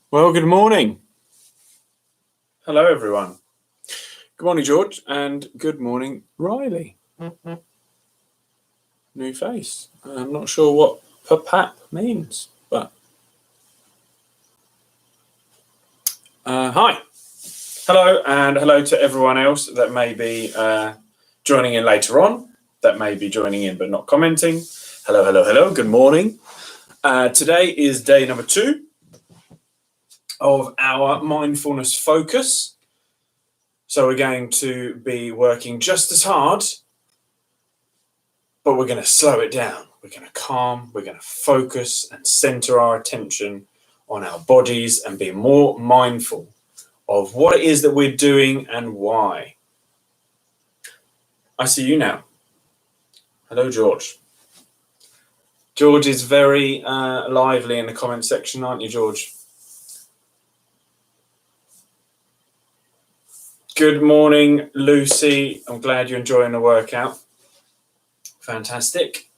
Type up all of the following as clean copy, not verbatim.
Well, good morning. Hello, everyone. Good morning, George, and good morning, Riley. New face. I'm not sure what papap means, but hi. Hello, and hello to everyone else that may be joining in later on, that may be joining in but not commenting. Hello, hello, hello. Good morning. Today is day number 2 of our mindfulness focus. So we're going to be working just as hard, but we're going to slow it down. We're going to calm, we're going to focus and center our attention on our bodies and be more mindful of what it is that we're doing and why. I see you now. Hello, George. George is very lively in the comment section, aren't you, George? Good morning, Lucy. I'm glad you're enjoying the workout. Fantastic.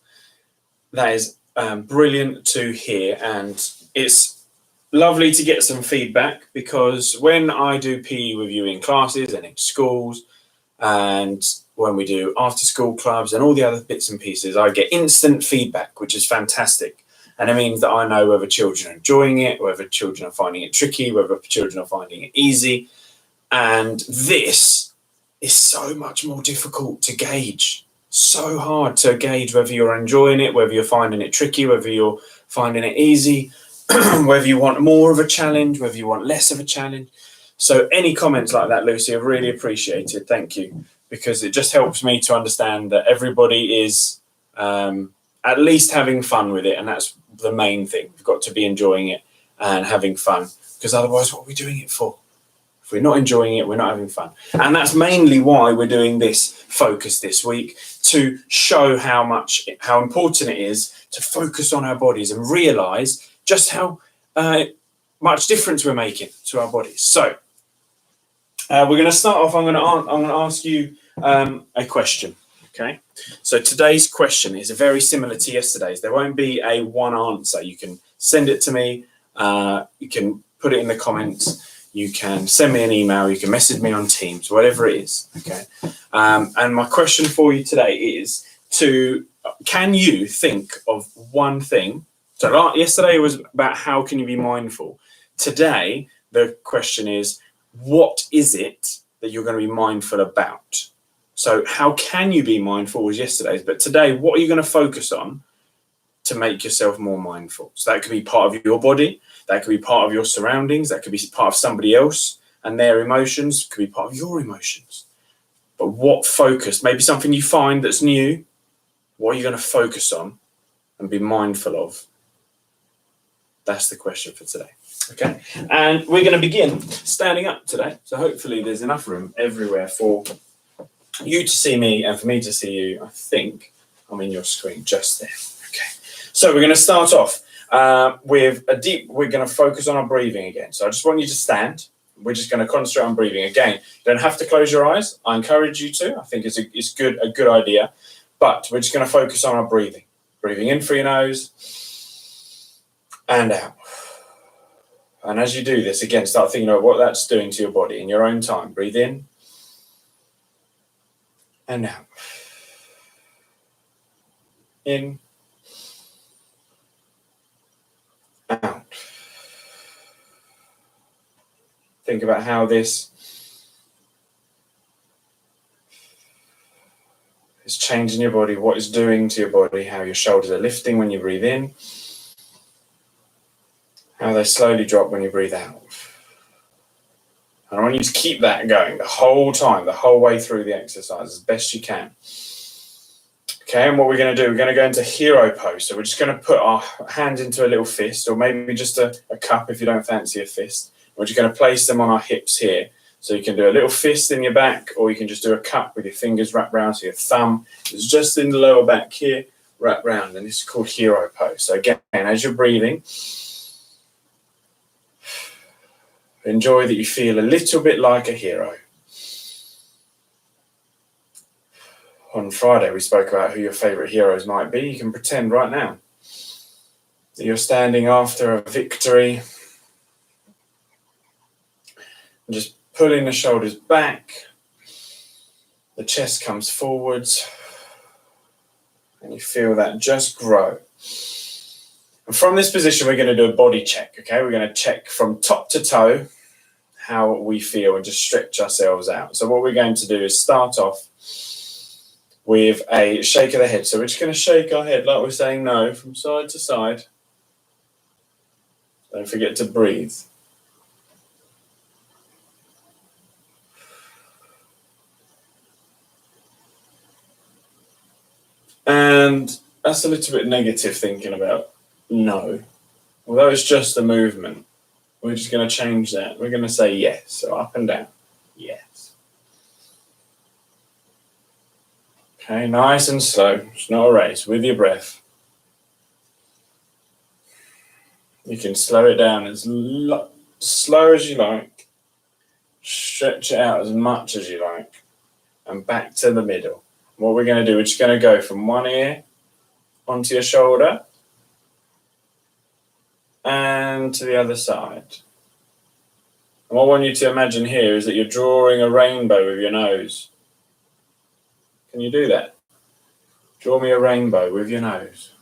That is brilliant to hear, and it's lovely to get some feedback, because when I do PE with you in classes and in schools, and when we do after school clubs and all the other bits and pieces, I get instant feedback, which is fantastic. And it means that I know whether children are enjoying it, whether children are finding it tricky, whether children are finding it easy. And this is so much more difficult to gauge. So hard to gauge whether you're enjoying it, whether you're finding it tricky, whether you're finding it easy, whether you want more of a challenge, whether you want less of a challenge. So any comments like that, Lucy, are really appreciated. Thank you, because it just helps me to understand that everybody is at least having fun with it, and that's the main thing. We've got to be enjoying it and having fun, because otherwise what are we doing it for? If we're not enjoying it, we're not having fun. And that's mainly why we're doing this focus this week, to show how important it is to focus on our bodies and realize just how much difference we're making to our bodies. So we're going to start off. I'm going to ask you a question. Okay. So today's question is very similar to yesterday's. There won't be a one answer. You can send it to me. You can put it in the comments. You can send me an email, you can message me on Teams, whatever it is, okay? And my question for you today is can you think of one thing? So yesterday was about how can you be mindful. Today, the question is, what is it that you're going to be mindful about? So how can you be mindful was yesterday's, but today, what are you going to focus on to make yourself more mindful? So that could be part of your body, that could be part of your surroundings, that could be part of somebody else and their emotions, could be part of your emotions. But what focus, maybe something you find that's new, what are you going to focus on and be mindful of? That's the question for today. Okay, and we're going to begin standing up today. So hopefully there's enough room everywhere for you to see me and for me to see you. I think I'm in your screen just there. Okay, so we're going to start off with we're going to focus on our breathing again. So I just want you to stand. We're just going to concentrate on breathing. Again, you don't have to close your eyes. I encourage you to. I think it's a good idea. But we're just going to focus on our breathing. Breathing in through your nose and out. And as you do this, again, start thinking about what that's doing to your body in your own time. Breathe in and out. In, out. Think about how this is changing your body, what it's doing to your body, how your shoulders are lifting when you breathe in, how they slowly drop when you breathe out. And I want you to keep that going the whole time, the whole way through the exercise as best you can. Okay, and what we're going to do, we're going to go into hero pose. So we're just going to put our hand into a little fist, or maybe just a cup if you don't fancy a fist. We're just going to place them on our hips here. So you can do a little fist in your back, or you can just do a cup with your fingers wrapped around. So your thumb is just in the lower back here, wrapped round. And this is called hero pose. So again, as you're breathing, enjoy that you feel a little bit like a hero. On Friday, we spoke about who your favourite heroes might be. You can pretend right now that you're standing after a victory, And just pulling the shoulders back. The chest comes forwards. And you feel that just grow. And from this position, we're going to do a body check, okay? We're going to check from top to toe how we feel and just stretch ourselves out. So what we're going to do is start off with a shake of the head. So we're just going to shake our head like we're saying no from side to side. Don't forget to breathe. And that's a little bit negative thinking about no. Although it's just a movement, we're just going to change that. We're going to say yes. So up and down. Yes. Okay, nice and slow. It's not a race. With your breath. You can slow it down as slow as you like. Stretch it out as much as you like. And back to the middle. What we're going to do, we're just going to go from one ear onto your shoulder and to the other side. And what I want you to imagine here is that you're drawing a rainbow with your nose. Can you do that? Draw me a rainbow with your nose.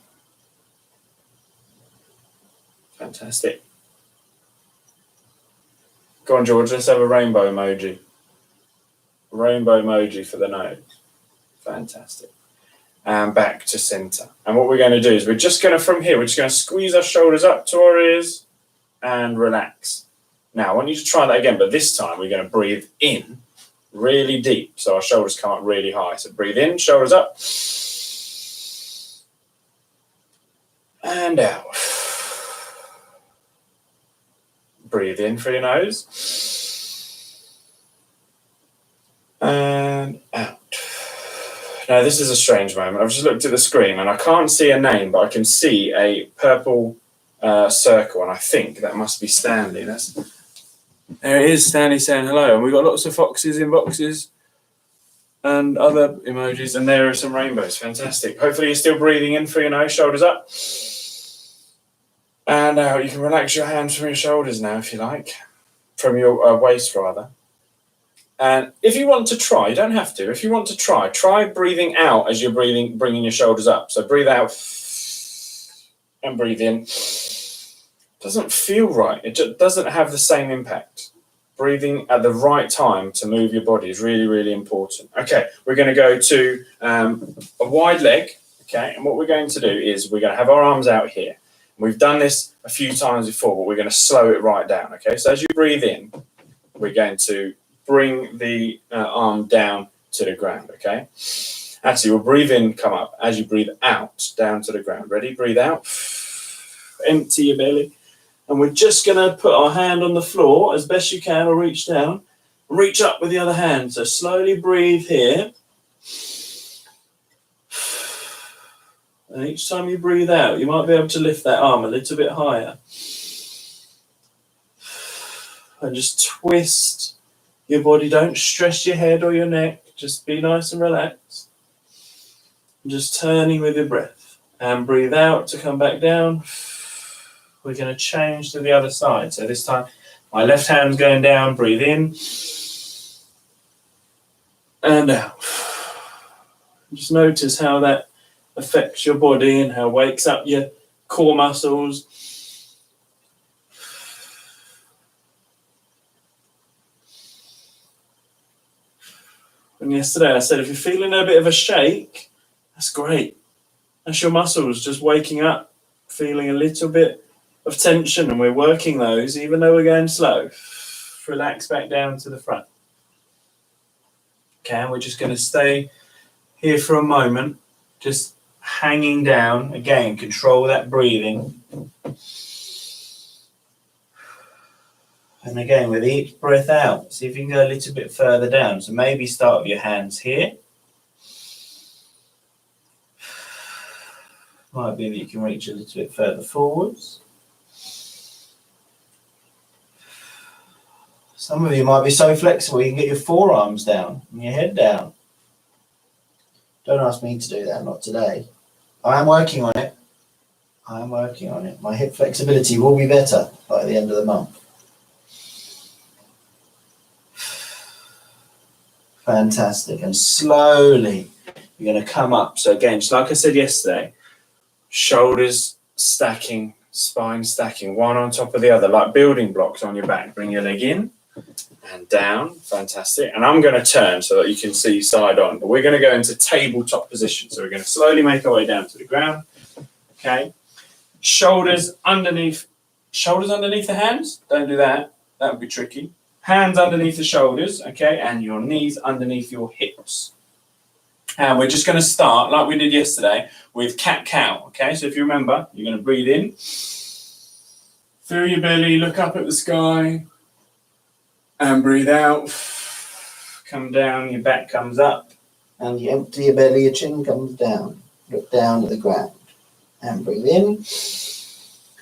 Fantastic. Go on, George, let's have a rainbow emoji. Rainbow emoji for the nose. Fantastic. And back to center. And what we're going to do is we're just going to, from here, we're just going to squeeze our shoulders up to our ears and relax. Now, I want you to try that again, but this time we're going to breathe in really deep. So our shoulders come up really high. So breathe in, shoulders up. And out. Breathe in through your nose. And out. Now, this is a strange moment. I've just looked at the screen and I can't see a name, but I can see a purple circle, and I think that must be Stanley. There it is, Stanley saying hello. And we've got lots of foxes in boxes and other emojis, and there are some rainbows. Fantastic. Hopefully you're still breathing in through your nose, shoulders up. And out. You can relax your hands from your shoulders now if you like, from your waist rather. And if you want to try, you don't have to. If you want to try breathing out as you're bringing your shoulders up. So breathe out and breathe in. Doesn't feel right. It just doesn't have the same impact. Breathing at the right time to move your body is really, really important. Okay, we're going to go to a wide leg. Okay, and what we're going to do is we're going to have our arms out here. We've done this a few times before, but we're going to slow it right down. Okay, so as you breathe in, we're going to bring the arm down to the ground, okay? Actually, we'll breathe in, come up. As you breathe out, down to the ground. Ready? Breathe out. Empty your belly. And we're just going to put our hand on the floor as best you can, or reach down. Reach up with the other hand. So slowly breathe here. And each time you breathe out, you might be able to lift that arm a little bit higher. And just twist your body. Don't stress your head or your neck. Just be nice and relaxed. Just turning with your breath. And breathe out to come back down. We're going to change to the other side. So this time, my left hand's going down. Breathe in. And out. Just notice how that affects your body and how it wakes up your core muscles. And yesterday I said, if you're feeling a bit of a shake, that's great. That's your muscles just waking up, feeling a little bit of tension, and we're working those even though we're going slow. Relax back down to the front. Okay, and we're just going to stay here for a moment, just hanging down. Again, control that breathing. And again, with each breath out, see if you can go a little bit further down. So maybe start with your hands here. Might be that you can reach a little bit further forwards. Some of you might be so flexible you can get your forearms down and your head down. Don't ask me to do that, not today. I am working on it. My hip flexibility will be better by the end of the month. Fantastic. And slowly you're going to come up. So again, just like I said yesterday, shoulders stacking, spine stacking, one on top of the other, like building blocks on your back. Bring your leg in and down. Fantastic. And I'm going to turn so that you can see side on. But we're going to go into tabletop position. So we're going to slowly make our way down to the ground. Okay. Shoulders underneath the hands. Don't do that. That would be tricky. Hands underneath the shoulders, okay, and your knees underneath your hips. And we're just going to start, like we did yesterday, with cat-cow, okay? So if you remember, you're going to breathe in, through your belly, look up at the sky, and breathe out. Come down, your back comes up, and you empty your belly, your chin comes down. Look down at the ground, and breathe in.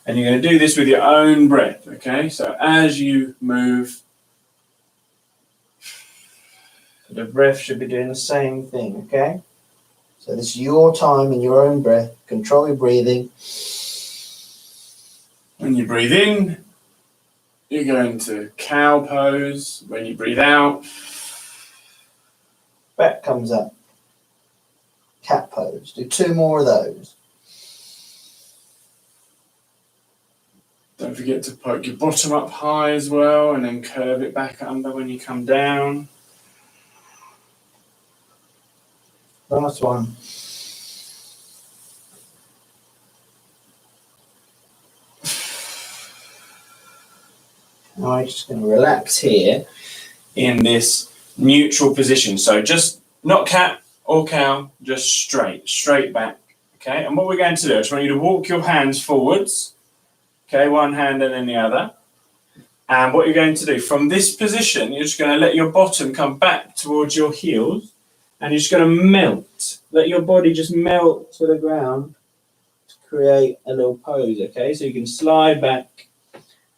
And you're going to do this with your own breath, okay? So as you move, the breath should be doing the same thing, okay? So this is your time in your own breath. Control your breathing. When you breathe in, you go into cow pose. When you breathe out, back comes up. Cat pose. Do 2 more of those. Don't forget to poke your bottom up high as well, and then curve it back under when you come down. Last one. Now I'm just going to relax here in this neutral position. So just not cat or cow, just straight back. Okay, and what we're going to do, I just want you to walk your hands forwards. Okay, one hand and then the other. And what you're going to do, from this position, you're just going to let your bottom come back towards your heels. And you're just going to melt. Let your body just melt to the ground to create a little pose, okay? So you can slide back,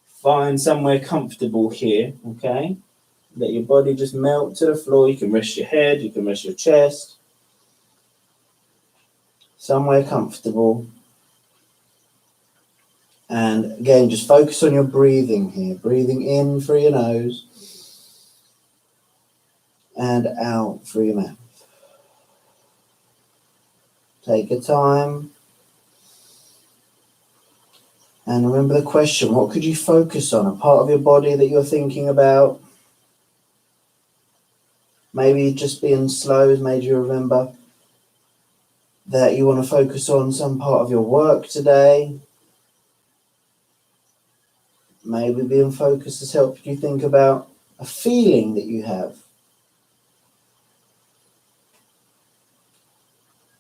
find somewhere comfortable here, okay? Let your body just melt to the floor. You can rest your head, you can rest your chest. Somewhere comfortable. And again, just focus on your breathing here. Breathing in through your nose and out through your mouth. Take your time. And remember the question, what could you focus on? A part of your body that you're thinking about? Maybe just being slow has made you remember that you want to focus on some part of your work today. Maybe being focused has helped you think about a feeling that you have.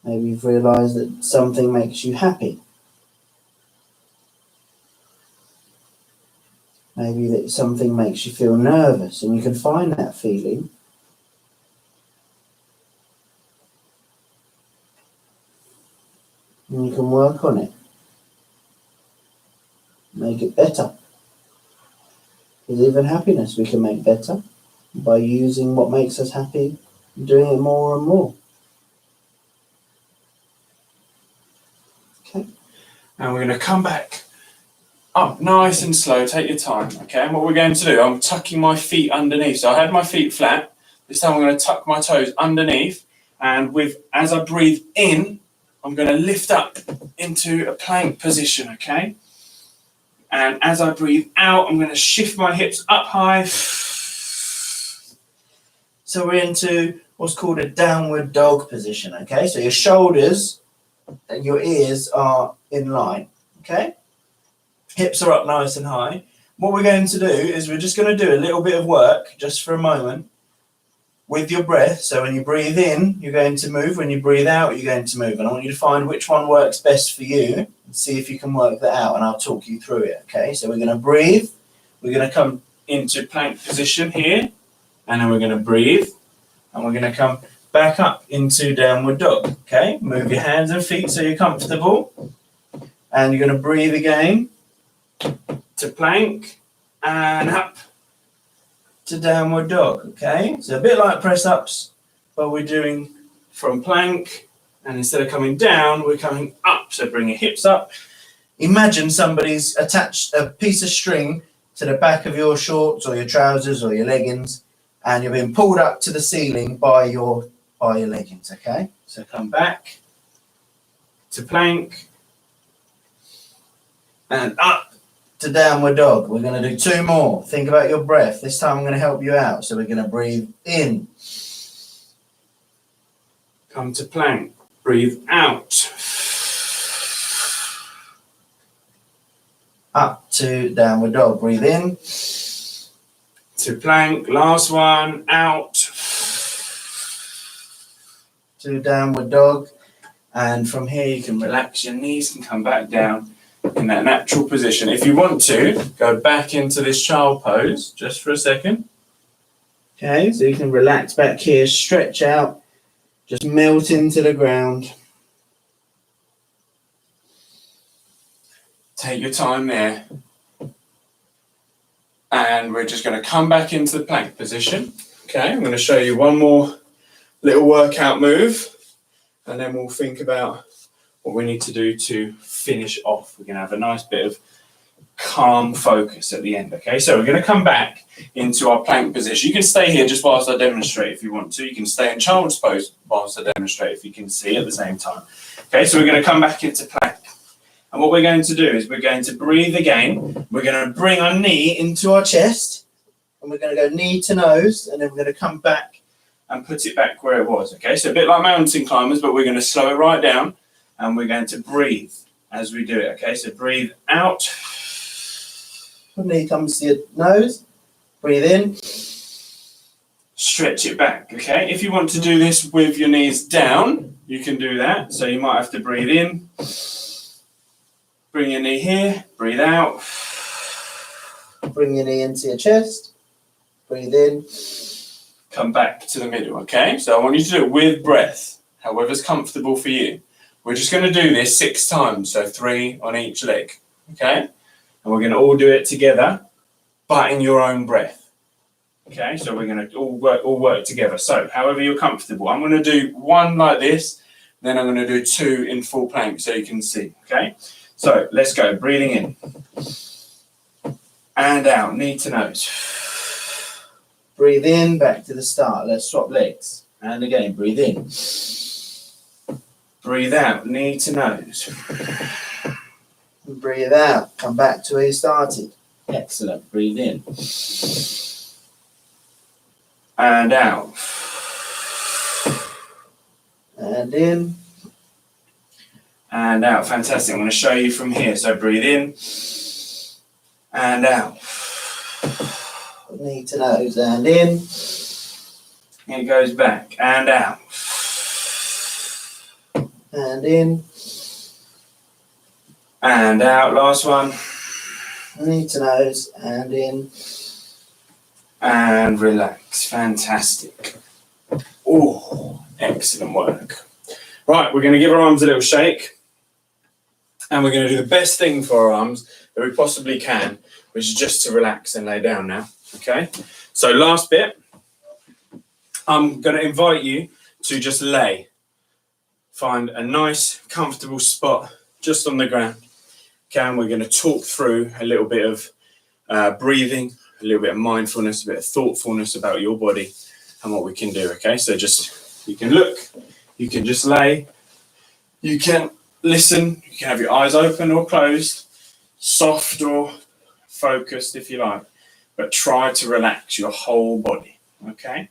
Maybe you've realized that something makes you happy. Maybe that something makes you feel nervous, and you can find that feeling. And you can work on it. Make it better. Because even happiness we can make better by using what makes us happy and doing it more and more. Okay. And we're going to come back up nice and slow. Take your time. Okay. And what we're going to do, I'm tucking my feet underneath. So I had my feet flat. This time I'm going to tuck my toes underneath. And as I breathe in, I'm going to lift up into a plank position. Okay. And as I breathe out, I'm going to shift my hips up high. So we're into what's called a downward dog position, okay? So your shoulders and your ears are in line, okay? Hips are up nice and high. What we're going to do is we're just going to do a little bit of work just for a moment with your breath. So when you breathe in, you're going to move. When you breathe out, you're going to move. And I want you to find which one works best for you and see if you can work that out, and I'll talk you through it, okay? So we're going to breathe. We're going to come into plank position here, and then we're going to breathe, and we're going to come back up into downward dog, okay? Move your hands and feet so you're comfortable, and you're going to breathe again to plank and up to downward dog, okay? So a bit like press-ups, but we're doing from plank, and instead of coming down, we're coming up. So bring your hips up. Imagine somebody's attached a piece of string to the back of your shorts or your trousers or your leggings, and you're being pulled up to the ceiling by your leggings, okay? So come back to plank and up to downward dog. We're going to do 2 more. Think about your breath. This time I'm going to help you out. So we're going to breathe in. Come to plank. Breathe out. Up to downward dog. Breathe in. To plank. Last one. Out. To downward dog. And from here you can relax your knees and come back down in that natural position. If you want to, go back into this child pose just for a second. Okay, so you can relax back here, stretch out, just melt into the ground. Take your time there. And we're just going to come back into the plank position. Okay, I'm going to show you one more little workout move, and then we'll think about what we need to do to finish off. We're going to have a nice bit of calm focus at the end. Okay, so we're going to come back into our plank position. You can stay here just whilst I demonstrate if you want to. You can stay in child's pose whilst I demonstrate if you can see at the same time. Okay, so we're going to come back into plank. And what we're going to do is we're going to breathe again. We're going to bring our knee into our chest, and we're going to go knee to nose, and then we're going to come back and put it back where it was. Okay, so a bit like mountain climbers, but we're going to slow it right down, and we're going to breathe as we do it. Okay, so breathe out. Knee comes to your nose. Breathe in. Stretch it back. Okay, if you want to do this with your knees down, you can do that. So you might have to breathe in. Bring your knee here. Breathe out. Bring your knee into your chest. Breathe in. Come back to the middle. Okay, so I want you to do it with breath, however's comfortable for you. We're just going to do this 6 times, so 3 on each leg. Okay, and we're going to all do it together, but in your own breath. Okay, so we're going to all work together. So however you're comfortable. I'm going to do 1 like this, then I'm going to do 2 in full plank so you can see. Okay, so let's go. Breathing in and out, knee to nose. Breathe in, back to the start. Let's swap legs. And again, breathe in. Breathe out, knee to nose. And breathe out. Come back to where you started. Excellent. Breathe in. And out. And in. And out. Fantastic. I'm going to show you from here. So breathe in and out. Knee to nose and in. It goes back and out. And in. And out. Last one. Knee to nose and in. And relax. Fantastic. Oh, excellent work. Right, we're going to give our arms a little shake. And we're going to do the best thing for our arms that we possibly can, which is just to relax and lay down now. Okay? So last bit, I'm going to invite you to just lay. Find a nice, comfortable spot just on the ground. Okay, and we're going to talk through a little bit of breathing, a little bit of mindfulness, a bit of thoughtfulness about your body and what we can do. Okay, so just, you can look, you can just lay, you can listen, you can have your eyes open or closed, soft or focused if you like, but try to relax your whole body. Okay,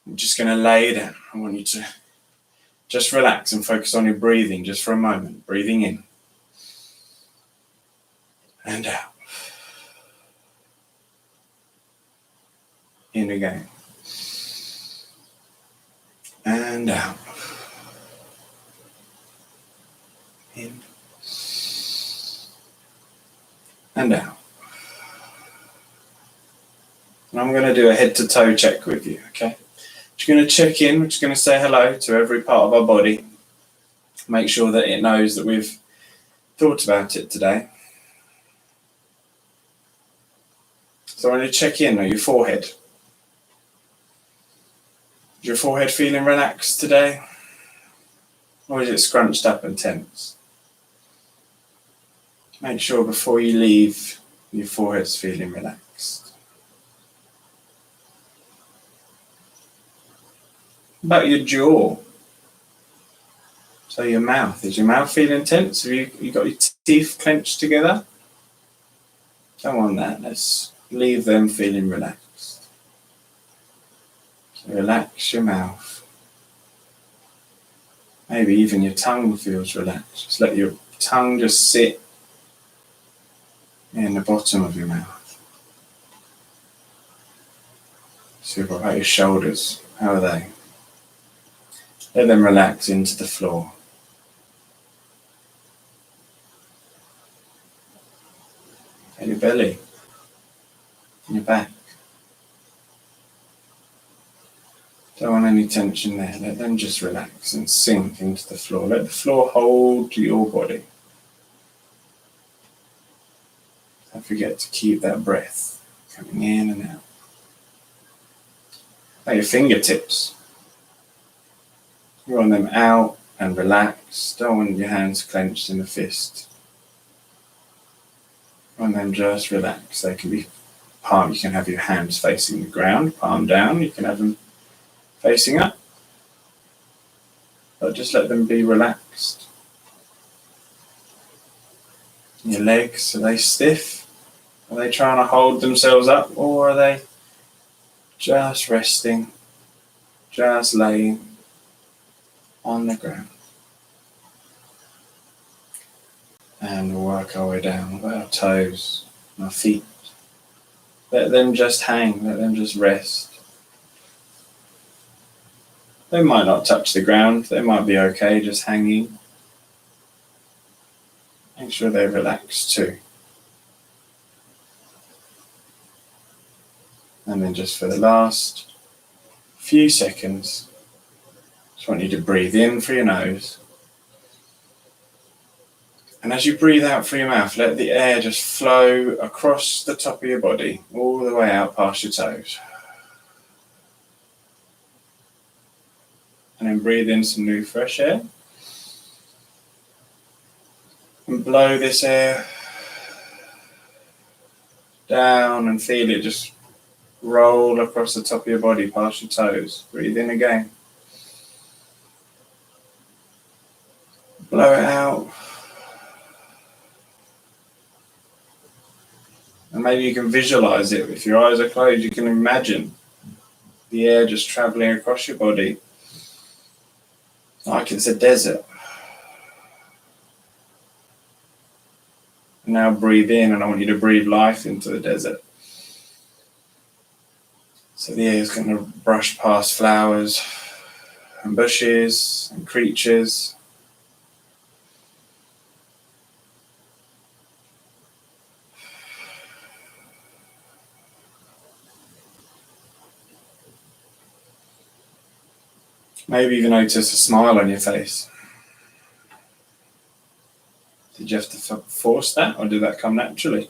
I'm just going to lay down. I want you to just relax and focus on your breathing just for a moment. Breathing in and out. In again. And out. In. And out. And I'm going to do a head to toe check with you, okay? Just going to check in, we're just going to say hello to every part of our body. Make sure that it knows that we've thought about it today. So I want to check in on your forehead. Is your forehead feeling relaxed today? Or is it scrunched up and tense? Make sure before you leave, your forehead's feeling relaxed. About your jaw. So your mouth. Is your mouth feeling tense? Have you got your teeth clenched together? Come on then, let's leave them feeling relaxed. So relax your mouth. Maybe even your tongue feels relaxed. Just let your tongue just sit in the bottom of your mouth. So what about your shoulders? How are they? Let them relax into the floor. And your belly. And your back. Don't want any tension there. Let them just relax and sink into the floor. Let the floor hold your body. Don't forget to keep that breath coming in and out. Now your fingertips. You want them out and relaxed. Don't want your hands clenched in a fist. You want them just relaxed. They can be palm. You can have your hands facing the ground, palm down. You can have them facing up. But just let them be relaxed. Your legs, are they stiff? Are they trying to hold themselves up, or are they just resting, just laying on the ground? And we'll work our way down with our toes, our feet. Let them just hang, let them just rest. They might not touch the ground, they might be okay just hanging. Make sure they're relaxed too. And then just for the last few seconds, just want you to breathe in through your nose. And as you breathe out through your mouth, let the air just flow across the top of your body, all the way out past your toes. And then breathe in some new fresh air. And blow this air down and feel it just roll across the top of your body past your toes. Breathe in again. Blow it out. And maybe you can visualize it. If your eyes are closed, you can imagine the air just traveling across your body like it's a desert. And now breathe in, and I want you to breathe life into the desert. So the air is going to brush past flowers and bushes and creatures. Maybe even notice a smile on your face. Did you have to force that, or did that come naturally?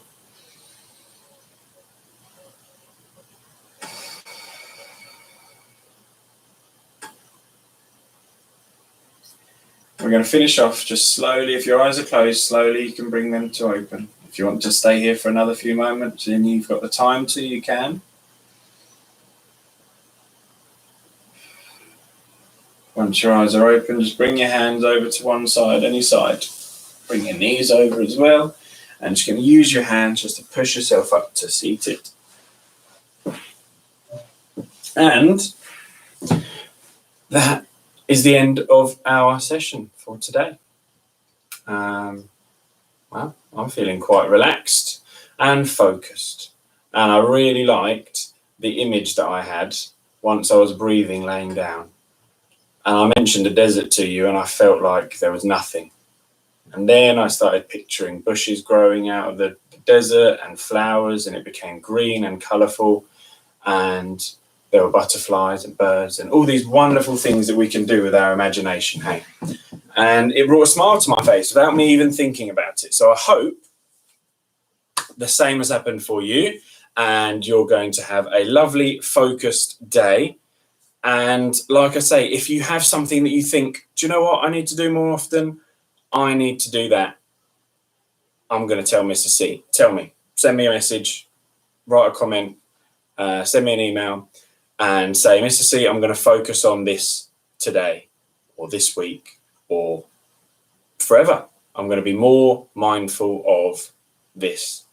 We're going to finish off just slowly. If your eyes are closed, slowly you can bring them to open. If you want to stay here for another few moments and you've got the time to, you can. Once your eyes are open, just bring your hands over to one side, any side. Bring your knees over as well. And just going to use your hands just to push yourself up to seated. And that is the end of our session for today. Well, I'm feeling quite relaxed and focused. And I really liked the image that I had once I was breathing laying down. And I mentioned a desert to you, and I felt like there was nothing. And then I started picturing bushes growing out of the desert and flowers, and it became green and colourful. And there were butterflies and birds and all these wonderful things that we can do with our imagination, hey? And it brought a smile to my face without me even thinking about it. So I hope the same has happened for you, and you're going to have a lovely, focused day. And like I say, if you have something that you think, do you know what I need to do more often? I need to do that. I'm going to tell Mr. C. Tell me. Send me a message, write a comment, send me an email, and say, Mr. C, I'm going to focus on this today or this week or forever. I'm going to be more mindful of this.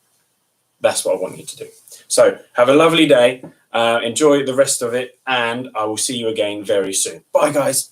That's what I want you to do. So have a lovely day. Enjoy the rest of it, and I will see you again very soon. Bye, guys.